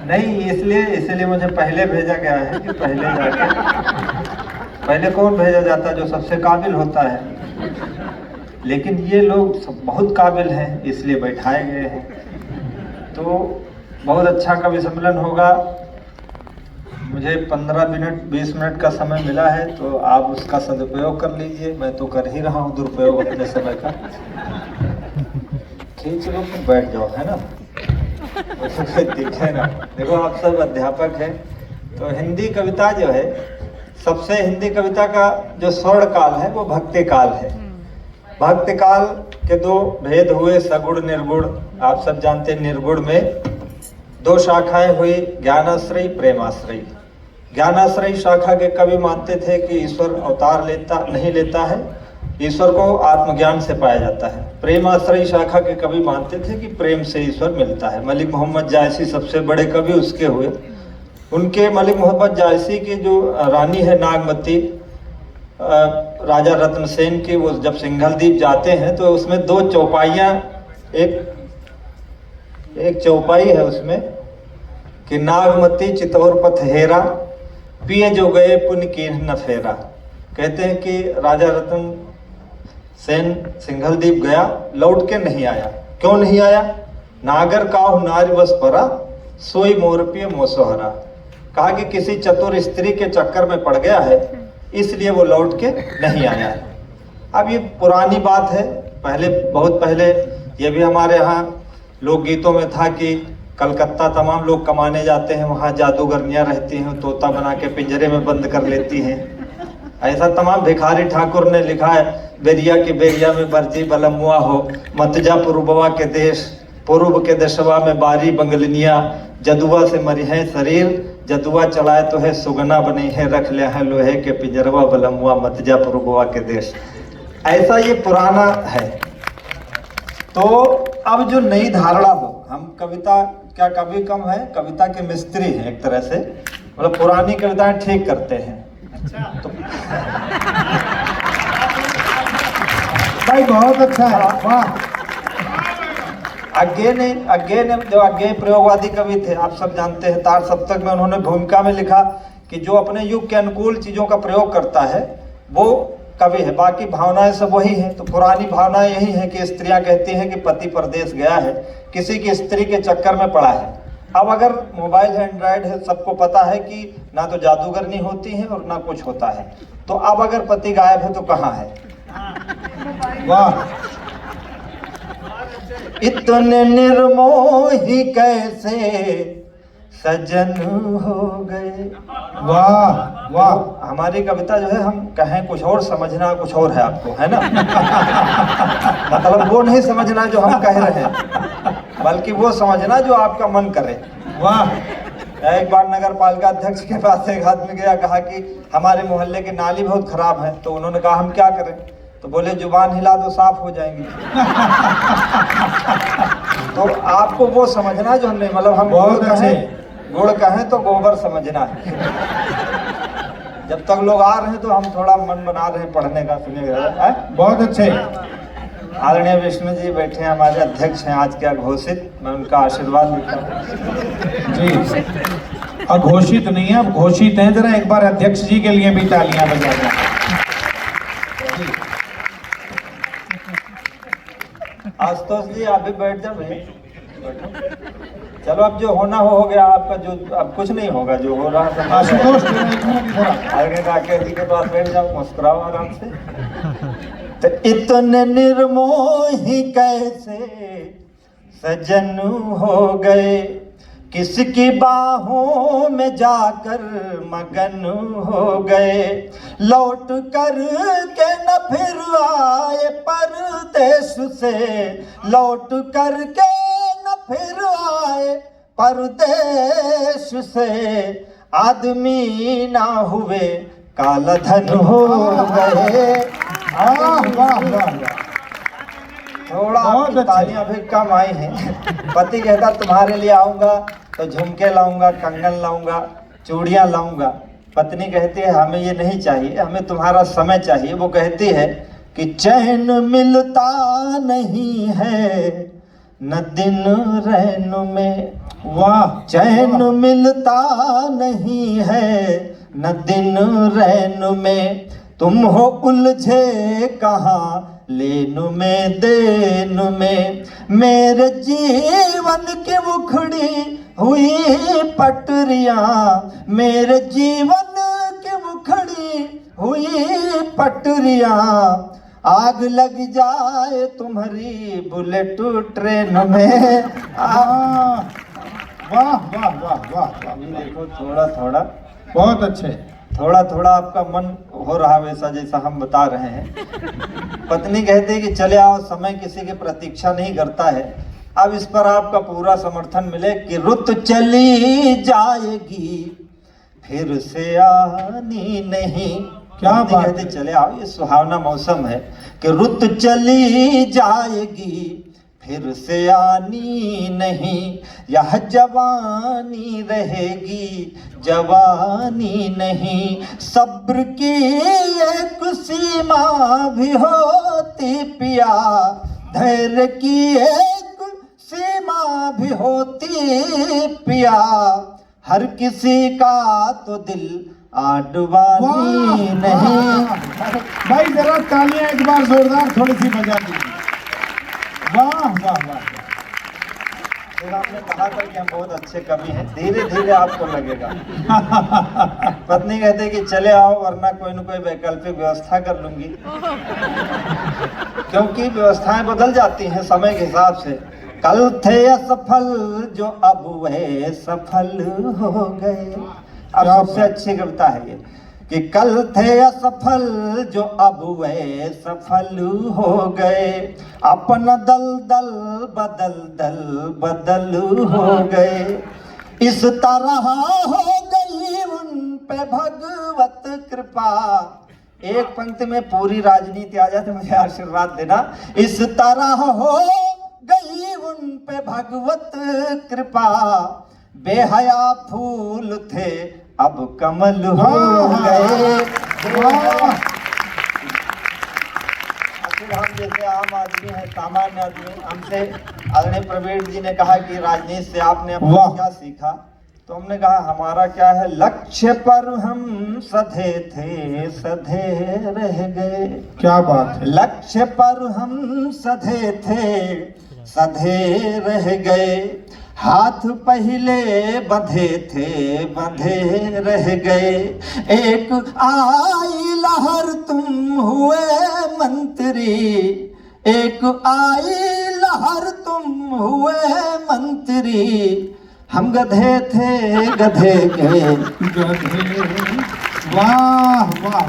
नहीं, इसलिए मुझे पहले भेजा गया है कि पहले जाके, पहले कौन भेजा जाता है? जो सबसे काबिल होता है। लेकिन ये लोग सब बहुत काबिल हैं, इसलिए बैठाए गए हैं। तो बहुत अच्छा कवि सम्मेलन होगा। मुझे 15 मिनट 20 मिनट का समय मिला है, तो आप उसका सदुपयोग कर लीजिए। मैं तो कर ही रहा हूँ दुरुपयोग अपने समय का। खींच लो तो बैठ जाओ, है ना? दिखे ना। देखो आप सब अध्यापक हैं, तो हिंदी कविता जो है, सबसे हिंदी कविता का जो स्वर्ण काल है वो भक्ति काल है। भक्ति काल के दो भेद हुए, सगुण निर्गुण। आप सब जानते हैं निर्गुण में दो शाखाएं हुई, ज्ञानाश्रयी प्रेमाश्रयी। ज्ञानाश्रयी शाखा के कवि मानते थे कि ईश्वर अवतार नहीं लेता है, ईश्वर को आत्मज्ञान से पाया जाता है। प्रेमाश्रयी शाखा के कवि मानते थे कि प्रेम से ईश्वर मिलता है। मलिक मोहम्मद जायसी सबसे बड़े कवि उसके हुए। उनके मलिक मोहम्मद जायसी की जो रानी है नागमती, राजा रत्न सेन की, वो जब सिंघलदीप जाते हैं तो उसमें दो चौपाइयाँ, एक चौपाई है उसमें कि नागमती चितौर पथ हेरा, पिए जो गए पुण्य की न फेरा। कहते हैं कि राजा रतन सेन सिंघलदीप गया, लौट के नहीं आया। क्यों नहीं आया? नागर काहु नारी बस परा, सोई मोर पिय मोसोहरा। कहा कि किसी चतुर स्त्री के चक्कर में पड़ गया है, इसलिए वो लौट के नहीं आया है। अब ये पुरानी बात है, पहले बहुत पहले ये भी हमारे यहाँ लोकगीतों में था कि कलकत्ता तमाम लोग कमाने जाते हैं, वहाँ जादूगरनियाँ रहती हैं, तोता बना के पिंजरे में बंद कर लेती हैं। ऐसा तमाम भिखारी ठाकुर ने लिखा है, बेरिया के बेरिया में बरजी बलमुआ हो, मतजा पुरुबवा के देश, पूर्व के दशवा में बारी बंगलनिया, जदुआ से मरी है शरीर, जदुआ चलाए तो है सुगना बनी है, रख लिया है लोहे के पिंजरवा बलमुआ, मतजा पुरुबवा के देश। ऐसा ये पुराना है। तो अब जो नई धारणा हो, हम कविता क्या कवि कम है, कविता के मिस्त्री हैं एक तरह से, मतलब पुरानी कविताएं ठीक करते हैं। अच्छा। तो भाई बहुत अच्छा है, वाह। अज्ञे ने जो अज्ञे प्रयोगवादी कवि थे, आप सब जानते हैं, तार सप्तक में उन्होंने भूमिका में लिखा कि जो अपने युग के अनुकूल चीजों का प्रयोग करता है वो कवि है, बाकी भावनाएं सब वही हैं। तो पुरानी भावनाएं यही हैं कि स्त्रियां कहती हैं कि पति परदेश गया है, किसी की स्त्री के चक्कर में पड़ा है। अब अगर मोबाइल है, एंड्रॉयड है, सबको पता है कि ना तो जादूगरनी होती है और ना कुछ होता है। तो अब अगर पति गायब है तो कहाँ है? वाह। इतने निर्मोही कैसे सजन हो गए। वाह वाह। हमारी कविता जो है, हम कहें कुछ और, समझना कुछ और है आपको, है ना? मतलब वो नहीं समझना जो हम कह रहे हैं, बल्कि वो समझना जो आपका मन करे। वाह। एक बार नगर पालिका अध्यक्ष के पास एक आदमी गया, कहा कि हमारे मोहल्ले की नाली बहुत खराब है। तो उन्होंने कहा हम क्या करें? तो बोले जुबान हिला दो साफ हो जाएंगी। तो आपको वो समझना जो नहीं, मतलब हम गुड़ कहें तो गोबर समझना है। जब तक लोग आ रहे हैं तो हम थोड़ा मन बना रहे हैं पढ़ने का, सुनिएगा। बहुत अच्छे। आदरणीय विष्णु जी बैठे हैं, हमारे अध्यक्ष हैं आज क्या घोषित, मैं उनका आशीर्वाद लेता हूँ जी। अघोषित नहीं है, अब घोषित हैं। जरा एक बार अध्यक्ष जी के लिए भी तालियां बजा दें। आशुतोष जी आप भी बैठ जाओ भाई। चलो अब जो होना हो गया आपका, जो अब कुछ नहीं होगा, जो हो रहा है। आशुतोष आगे राकेश जी के पास बैठ जाओ, मुस्कुराओ आराम से। तो इतने निर्मोही कैसे सजन हो गए, किसकी बाहों में जाकर मगन हो गए, लौट कर के न फिर आए परदेश से, लौट कर के न फिर आए परदेश से, आदमी ना हुए काला धन हो गए। थोड़ा तालियां भी कम आई हैं। पति कहता तुम्हारे लिए आऊंगा तो झुमके लाऊंगा, कंगन लाऊंगा, चूड़ियां लाऊंगा। पत्नी कहती है हमें ये नहीं चाहिए, हमें तुम्हारा समय चाहिए। वो कहती है कि चैन मिलता नहीं है न दिन रैन में, वाह चैन मिलता नहीं है न दिन रैन में, तुम हो उलझे कहाँ लेन में देन में, मेरे जीवन की उखड़ी हुई पटरियां, मेरे जीवन की उखड़ी हुई पटरियां, आग लग जाए तुम्हारी बुलेट ट्रेन में। वाह वाह वाह वाह वाह। देखो थोड़ा थोड़ा बहुत अच्छे। थोड़ा थोड़ा आपका मन हो रहा वैसा जैसा हम बता रहे हैं। पत्नी कहती है कि चले आओ, समय किसी की प्रतीक्षा नहीं करता है। अब इस पर आपका पूरा समर्थन मिले कि रुत चली जाएगी फिर से आनी नहीं। क्या पत्नी बात कहती है। चले आओ, ये सुहावना मौसम है कि रुत चली जाएगी फिर से आनी नहीं, यह जवानी रहेगी जवानी नहीं, सब्र की एक सीमा भी होती पिया, धैर्य की एक सीमा भी होती पिया, हर किसी का तो दिल आडवानी नहीं। भाई जरा तालियां एक बार जोरदार थोड़ी सी बजा दीजिए। वाह वाह वाह। फिर आपने कहा था कि हम बहुत अच्छे कवि हैं, धीरे धीरे आपको लगेगा। पत्नी कहते कि चले आओ वरना कोई न कोई वैकल्पिक व्यवस्था कर लूंगी, क्योंकि व्यवस्थाएं बदल जाती हैं समय के हिसाब से। कल थे असफल जो अब वह सफल हो गए। अब सबसे अच्छी कविता है ये कि कल थे असफल जो अब वे सफल हो गए, अपना दल दल बदल दल बदल हो गए, इस तरह हो गई उन पे भगवत कृपा। एक पंक्ति में पूरी राजनीति आ जाती, मुझे आशीर्वाद देना। इस तरह हो गई उन पे भगवत कृपा, बेहया फूल थे अब कमल हो गए। अखिल हम जैसे आम आदमी हैं, सामान्य आदमी, हमसे आदरणीय प्रवीण जी ने कहा कि राजनीति से आपने अपना क्या सीखा, तो हमने कहा हमारा क्या है, लक्ष्य पर हम सधे थे सधे रह गए। क्या बात है। लक्ष्य पर हम सधे थे सधे रह गए, हाथ पहले बंधे थे बंधे रह गए, एक आई लहर तुम हुए मंत्री, एक आई लहर तुम हुए मंत्री, हम गधे थे गधे के गधे। वाह वाह